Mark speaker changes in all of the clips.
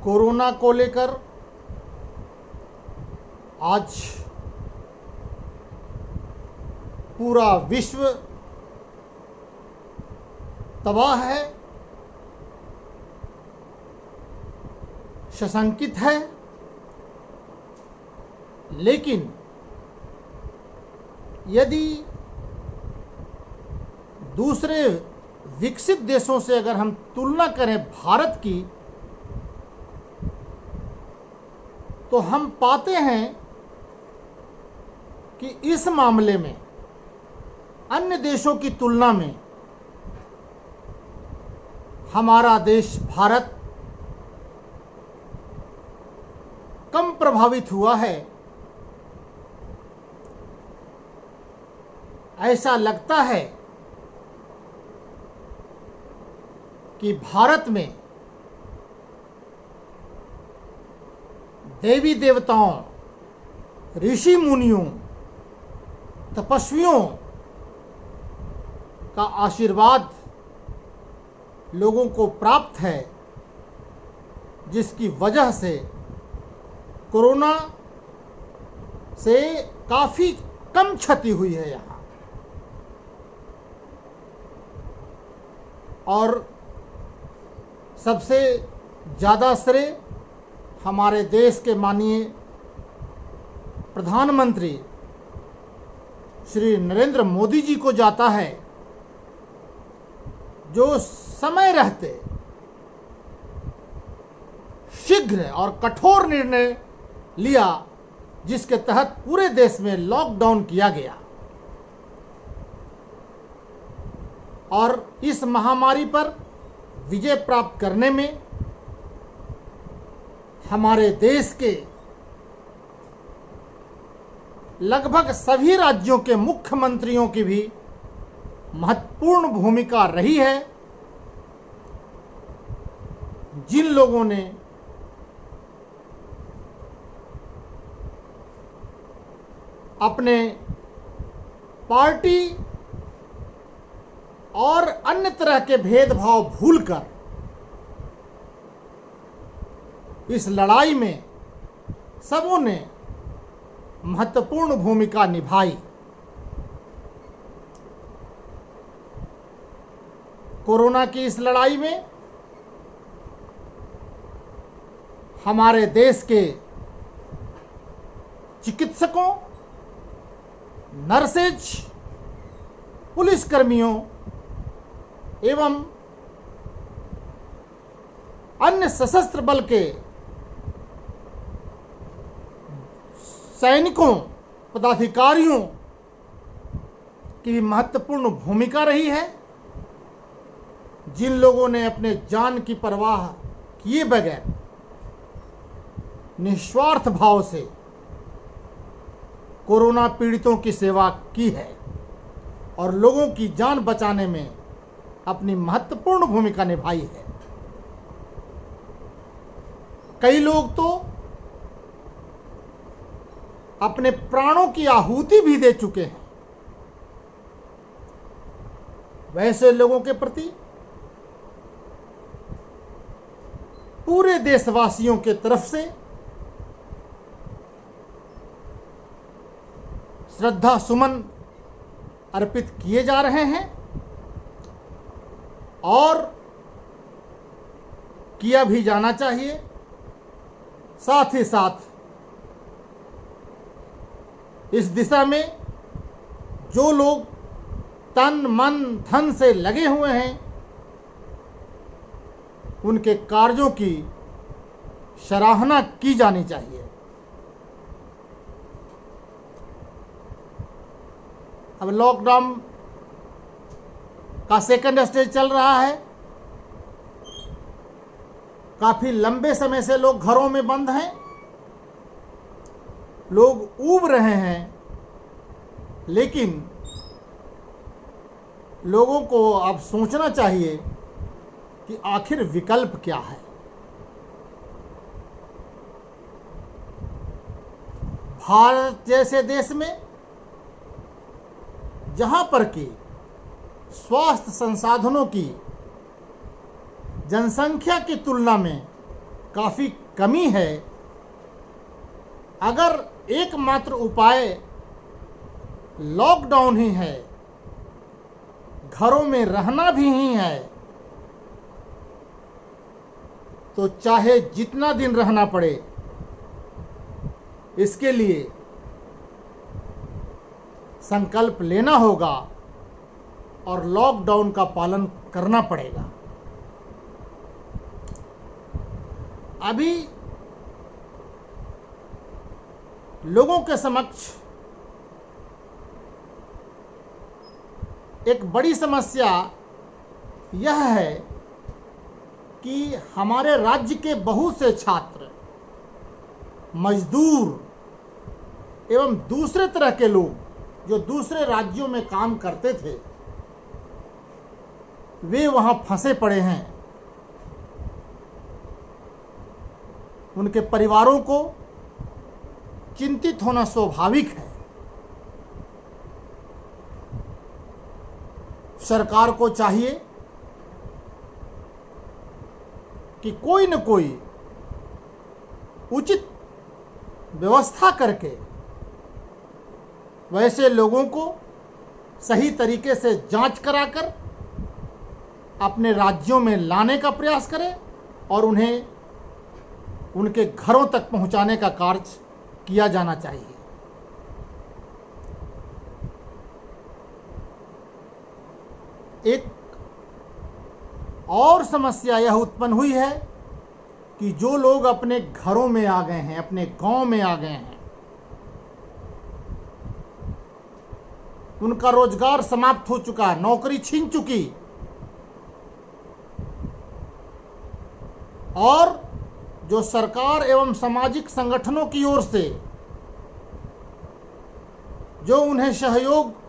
Speaker 1: Corona को लेकर आज पूरा विश्व तबाह है, सशंकित है। लेकिन यदि दूसरे विकसित देशों से अगर हम तुलना करें भारत की, तो हम पाते हैं कि इस मामले में अन्य देशों की तुलना में हमारा देश भारत कम प्रभावित हुआ है। ऐसा लगता है कि भारत में देवी देवताओं, ऋषि मुनियों, तपस्वियों का आशीर्वाद लोगों को प्राप्त है, जिसकी वजह से कोरोना से काफ़ी कम क्षति हुई है यहाँ। और सबसे ज़्यादा श्रेय हमारे देश के माननीय प्रधानमंत्री श्री नरेंद्र मोदी जी को जाता है, जो समय रहते शीघ्र और कठोर निर्णय लिया, जिसके तहत पूरे देश में लॉकडाउन किया गया और इस महामारी पर विजय प्राप्त करने में हमारे देश के लगभग सभी राज्यों के मुख्यमंत्रियों की भी महत्वपूर्ण भूमिका रही है, जिन लोगों ने अपने पार्टी और अन्य तरह के भेदभाव भूलकर इस लड़ाई में सबों ने महत्वपूर्ण भूमिका निभाई। कोरोना की इस लड़ाई में हमारे देश के चिकित्सकों, नर्सेज, पुलिसकर्मियों एवं अन्य सशस्त्र बल के सैनिकों, पदाधिकारियों की भी महत्वपूर्ण भूमिका रही है, जिन लोगों ने अपने जान की परवाह किए बगैर निस्वार्थ भाव से कोरोना पीड़ितों की सेवा की है और लोगों की जान बचाने में अपनी महत्वपूर्ण भूमिका निभाई है। कई लोग तो अपने प्राणों की आहुति भी दे चुके हैं। वैसे लोगों के प्रति पूरे देशवासियों के तरफ से श्रद्धा सुमन अर्पित किए जा रहे हैं और किया भी जाना चाहिए। साथ ही साथ इस दिशा में जो लोग तन मन धन से लगे हुए हैं, उनके कार्यों की सराहना की जानी चाहिए। अब लॉकडाउन का सेकंड स्टेज चल रहा है। काफी लंबे समय से लोग घरों में बंद हैं, लोग ऊब रहे हैं, लेकिन लोगों को अब सोचना चाहिए कि आखिर विकल्प क्या है। भारत जैसे देश में जहां पर कि स्वास्थ्य संसाधनों की जनसंख्या की तुलना में काफ़ी कमी है। अगर एकमात्र उपाय लॉकडाउन ही है, घरों में रहना भी ही है, तो चाहे जितना दिन रहना पड़े, इसके लिए संकल्प लेना होगा और लॉकडाउन का पालन करना पड़ेगा। अभी लोगों के समक्ष एक बड़ी समस्या यह है कि हमारे राज्य के बहुत से छात्र, मजदूर एवं दूसरे तरह के लोग जो दूसरे राज्यों में काम करते थे, वे वहां फंसे पड़े हैं। उनके परिवारों को चिंतित होना स्वाभाविक है। सरकार को चाहिए कि कोई न कोई उचित व्यवस्था करके वैसे लोगों को सही तरीके से जांच कराकर अपने राज्यों में लाने का प्रयास करे और उन्हें उनके घरों तक पहुंचाने का कार्य किया जाना चाहिए। एक और समस्या यह उत्पन्न हुई है कि जो लोग अपने घरों में आ गए हैं, अपने गांव में आ गए हैं, उनका रोजगार समाप्त हो चुका, नौकरी छीन चुकी और जो सरकार एवं सामाजिक संगठनों की ओर से जो उन्हें सहयोग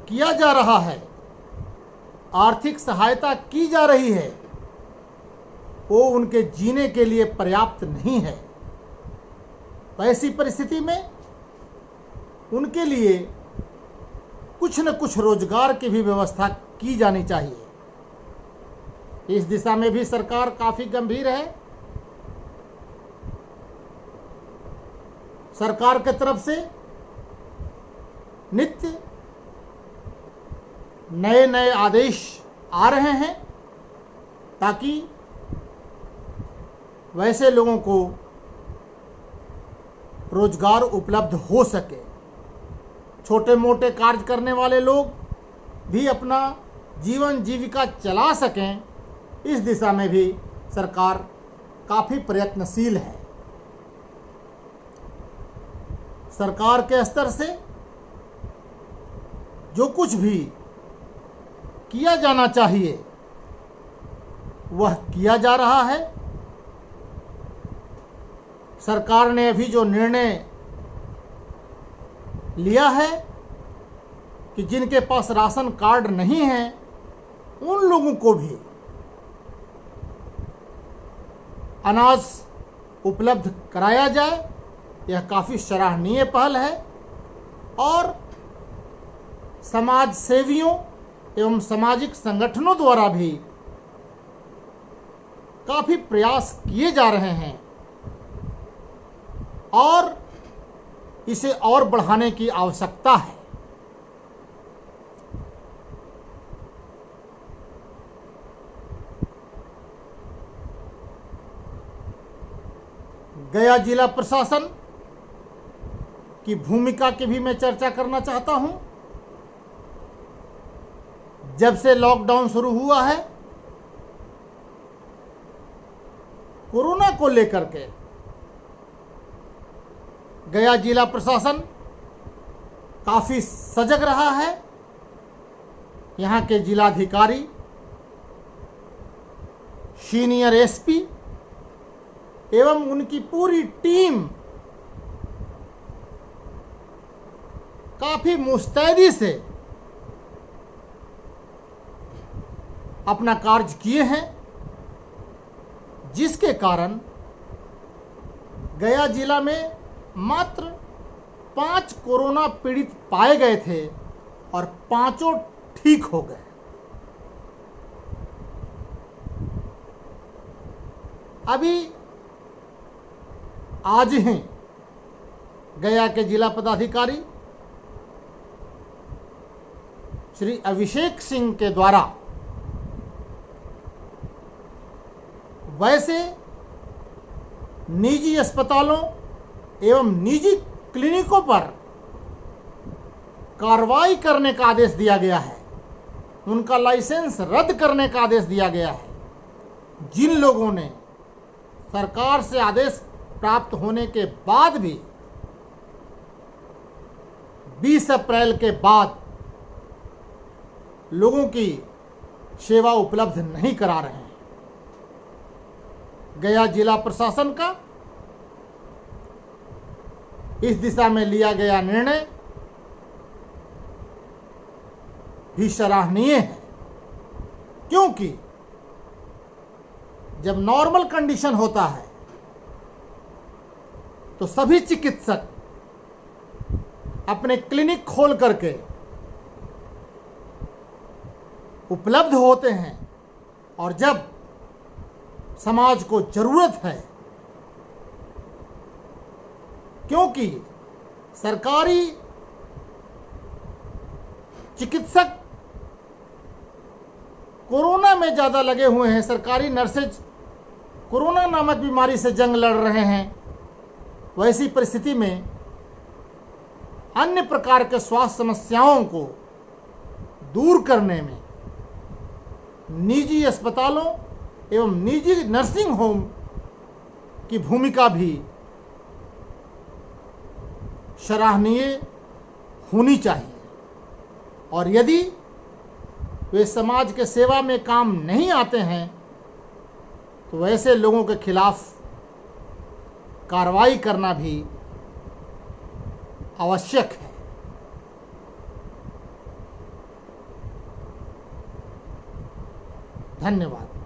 Speaker 1: किया जा रहा है, आर्थिक सहायता की जा रही है, वो उनके जीने के लिए पर्याप्त नहीं है। तो ऐसी परिस्थिति में उनके लिए कुछ न कुछ रोजगार की भी व्यवस्था की जानी चाहिए। इस दिशा में भी सरकार काफी गंभीर है। सरकार की तरफ से नित्य नए नए आदेश आ रहे हैं ताकि वैसे लोगों को रोजगार उपलब्ध हो सके। छोटे मोटे कार्य करने वाले लोग भी अपना जीवन जीविका चला सकें, इस दिशा में भी सरकार काफी प्रयत्नशील है। सरकार के स्तर से जो कुछ भी किया जाना चाहिए वह किया जा रहा है। सरकार ने अभी जो निर्णय लिया है कि जिनके पास राशन कार्ड नहीं है उन लोगों को भी अनाज उपलब्ध कराया जाए, यह काफ़ी सराहनीय पहल है और समाज सेवियों एवं सामाजिक संगठनों द्वारा भी काफ़ी प्रयास किए जा रहे हैं और इसे और बढ़ाने की आवश्यकता है। गया जिला प्रशासन की भूमिका की भी मैं चर्चा करना चाहता हूं। जब से लॉकडाउन शुरू हुआ है, कोरोना को लेकर के गया जिला प्रशासन काफी सजग रहा है। यहां के जिलाधिकारी, सीनियर एसपी एवं उनकी पूरी टीम काफी मुस्तैदी से अपना कार्य किए हैं, जिसके कारण गया जिला में मात्र 5 कोरोना पीड़ित पाए गए थे और 5 ठीक हो गए। अभी आज ही गया के जिला पदाधिकारी श्री अभिषेक सिंह के द्वारा वैसे निजी अस्पतालों एवं निजी क्लिनिकों पर कार्रवाई करने का आदेश दिया गया है, उनका लाइसेंस रद्द करने का आदेश दिया गया है। जिन लोगों ने सरकार से आदेश प्राप्त होने के बाद भी 20 अप्रैल के बाद लोगों की सेवा उपलब्ध नहीं करा रहे हैं, गया जिला प्रशासन का इस दिशा में लिया गया निर्णय भी सराहनीय है, क्योंकि जब नॉर्मल कंडीशन होता है तो सभी चिकित्सक अपने क्लिनिक खोल करके उपलब्ध होते हैं, और जब समाज को जरूरत है, क्योंकि सरकारी चिकित्सक कोरोना में ज़्यादा लगे हुए हैं, सरकारी नर्सेज कोरोना नामक बीमारी से जंग लड़ रहे हैं, वैसी परिस्थिति में अन्य प्रकार के स्वास्थ्य समस्याओं को दूर करने में निजी अस्पतालों एवं निजी नर्सिंग होम की भूमिका भी सराहनीय होनी चाहिए। और यदि वे समाज के सेवा में काम नहीं आते हैं तो वैसे लोगों के खिलाफ कार्रवाई करना भी आवश्यक है। धन्यवाद।